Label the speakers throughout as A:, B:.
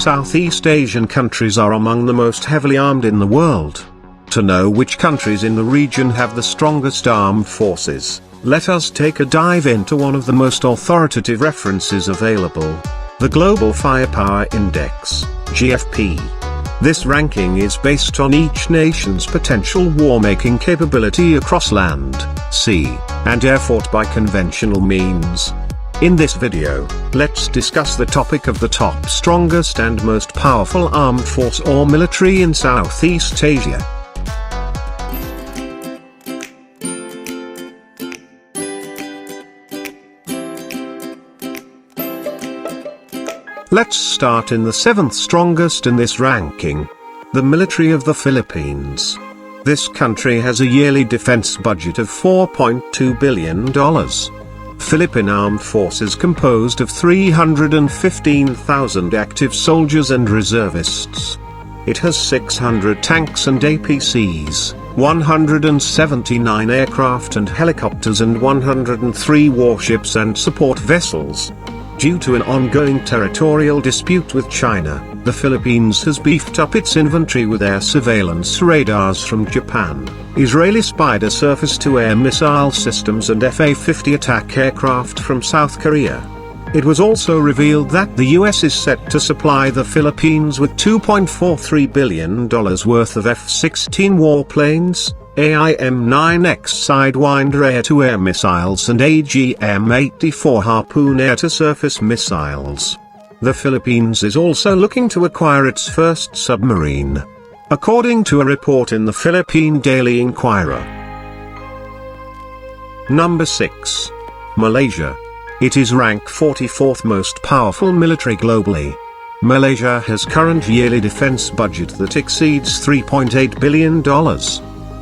A: Southeast Asian countries are among the most heavily armed in the world. To know which countries in the region have the strongest armed forces, let us take a dive into one of the most authoritative references available: the Global Firepower Index, GFP. This ranking is based on each nation's potential war-making capability across land, sea, and air fought by conventional means. In this video, let's discuss the topic of the top strongest and most powerful armed force or military in Southeast Asia. Let's start in the 7th strongest in this ranking. The military of the Philippines. This country has a yearly defense budget of $4.2 billion. Philippine Armed Forces composed of 315,000 active soldiers and reservists. It has 600 tanks and APCs, 179 aircraft and helicopters and 103 warships and support vessels. Due to an ongoing territorial dispute with China, the Philippines has beefed up its inventory with air surveillance radars from Japan, Israeli Spider surface-to-air missile systems and F-A-50 attack aircraft from South Korea. It was also revealed that the US is set to supply the Philippines with $2.43 billion worth of F-16 warplanes, AIM-9X Sidewinder air-to-air missiles and AGM-84 Harpoon air-to-surface missiles. The Philippines is also looking to acquire its first submarine, according to a report in the Philippine Daily Inquirer. Number 6. Malaysia. It is ranked 44th most powerful military globally. Malaysia has current yearly defense budget that exceeds $3.8 billion.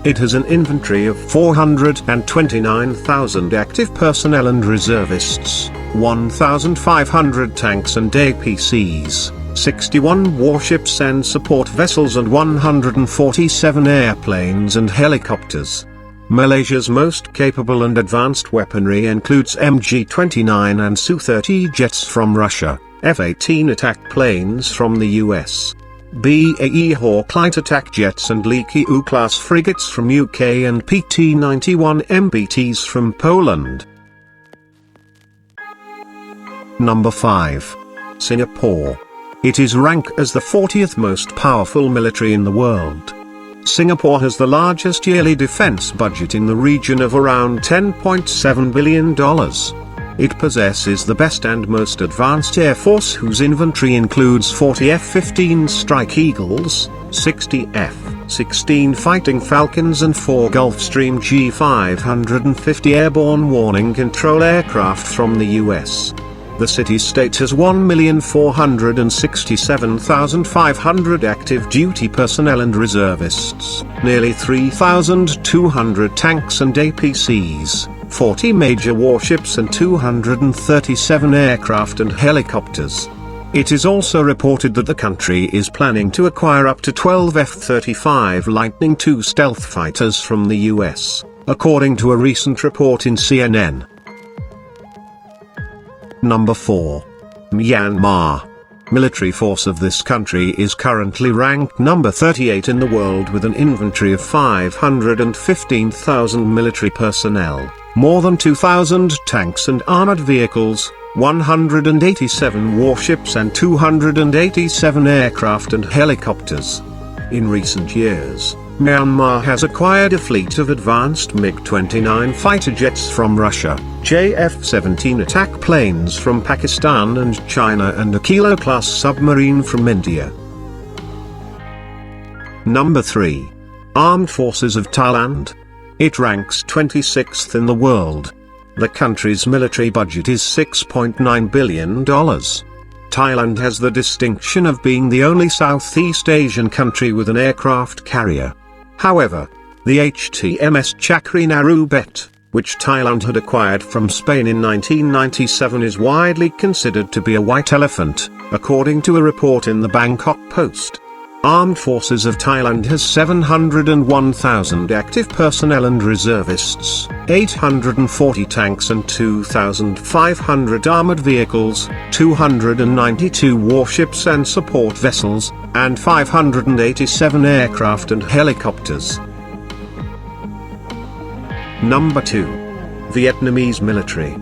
A: It has an inventory of 429,000 active personnel and reservists, 1,500 tanks and APCs, 61 warships and support vessels and 147 airplanes and helicopters. Malaysia's most capable and advanced weaponry includes MG-29 and Su-30 jets from Russia, F-18 attack planes from the US, BAE Hawk light attack jets and Leaky-U-class frigates from UK and PT-91 MBTs from Poland. Number 5. Singapore. It is ranked as the 40th most powerful military in the world. Singapore has the largest yearly defense budget in the region of around $10.7 billion. It possesses the best and most advanced air force whose inventory includes 40 F-15 Strike Eagles, 60 F-16 Fighting Falcons and 4 Gulfstream G550 airborne warning control aircraft from the US. The city-state has 1,467,500 active duty personnel and reservists, nearly 3,200 tanks and APCs, 40 major warships and 237 aircraft and helicopters. It is also reported that the country is planning to acquire up to 12 F-35 Lightning II stealth fighters from the US, according to a recent report in CNN. Number 4. Myanmar. Military force of this country is currently ranked number 38 in the world with an inventory of 515,000 military personnel, more than 2,000 tanks and armored vehicles, 187 warships and 287 aircraft and helicopters. In recent years, Myanmar has acquired a fleet of advanced MiG-29 fighter jets from Russia, JF-17 attack planes from Pakistan and China and a Kilo-class submarine from India. Number 3. Armed Forces of Thailand. It ranks 26th in the world. The country's military budget is $6.9 billion. Thailand has the distinction of being the only Southeast Asian country with an aircraft carrier. However, the HTMS Chakri Narubet, which Thailand had acquired from Spain in 1997, is widely considered to be a white elephant, according to a report in the Bangkok Post. Armed Forces of Thailand has 701,000 active personnel and reservists, 840 tanks and 2,500 armored vehicles, 292 warships and support vessels, and 587 aircraft and helicopters. Number 2. Vietnamese military.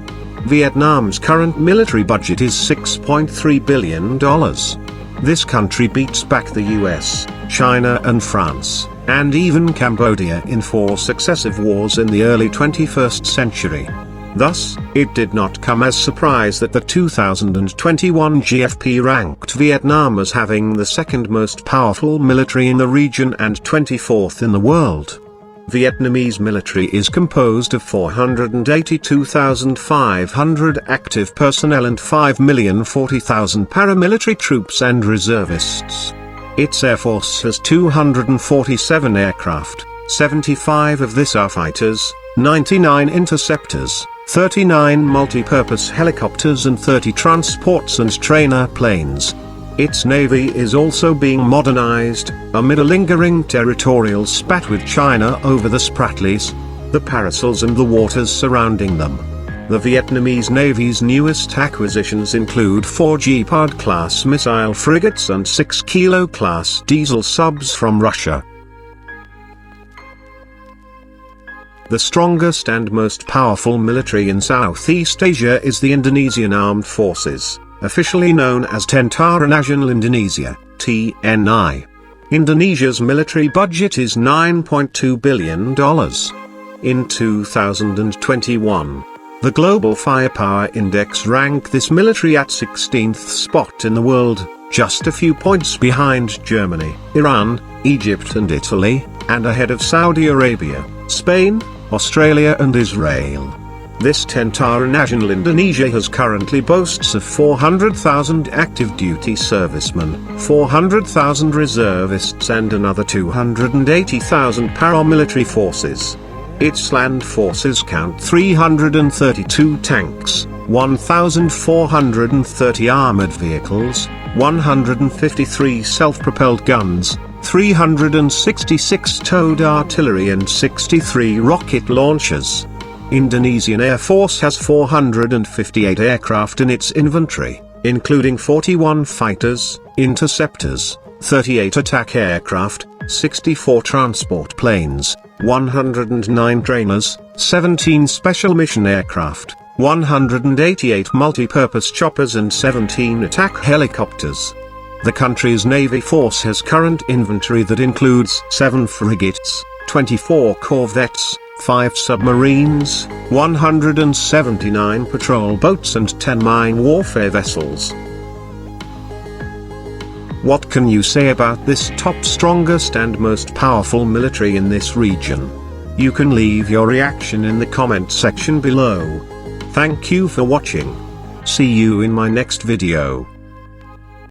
A: Vietnam's current military budget is $6.3 billion. This country beats back the US, China and France, and even Cambodia in 4 successive wars in the early 21st century. Thus, it did not come as surprise that the 2021 GFP ranked Vietnam as having the second most powerful military in the region and 24th in the world. Vietnamese military is composed of 482,500 active personnel and 5,040,000 paramilitary troops and reservists. Its air force has 247 aircraft, 75 of these are fighters, 99 interceptors, 39 multi-purpose helicopters and 30 transports and trainer planes. Its navy is also being modernized, amid a lingering territorial spat with China over the Spratlys, the Parasols and the waters surrounding them. The Vietnamese Navy's newest acquisitions include 4 Gepard-class missile frigates and 6 Kilo-class diesel subs from Russia. The strongest and most powerful military in Southeast Asia is the Indonesian Armed Forces, officially known as Tentara Nasional Indonesia, TNI. Indonesia's military budget is $9.2 billion. In 2021, the Global Firepower Index ranked this military at 16th spot in the world, just a few points behind Germany, Iran, Egypt and Italy, and ahead of Saudi Arabia, Spain, Australia and Israel. This Tentara Nasional Indonesia has currently boasts of 400,000 active duty servicemen, 400,000 reservists and another 280,000 paramilitary forces. Its land forces count 332 tanks, 1,430 armored vehicles, 153 self-propelled guns, 366 towed artillery and 63 rocket launchers. Indonesian Air Force has 458 aircraft in its inventory, including 41 fighters, interceptors, 38 attack aircraft, 64 transport planes, 109 trainers, 17 special mission aircraft, 188 multi-purpose choppers and 17 attack helicopters. The country's Navy force has current inventory that includes 7 frigates, 24 corvettes, 5 submarines, 179 patrol boats and 10 mine warfare vessels. What can you say about this top strongest and most powerful military in this region? You can leave your reaction in the comment section below. Thank you for watching. See you in my next video.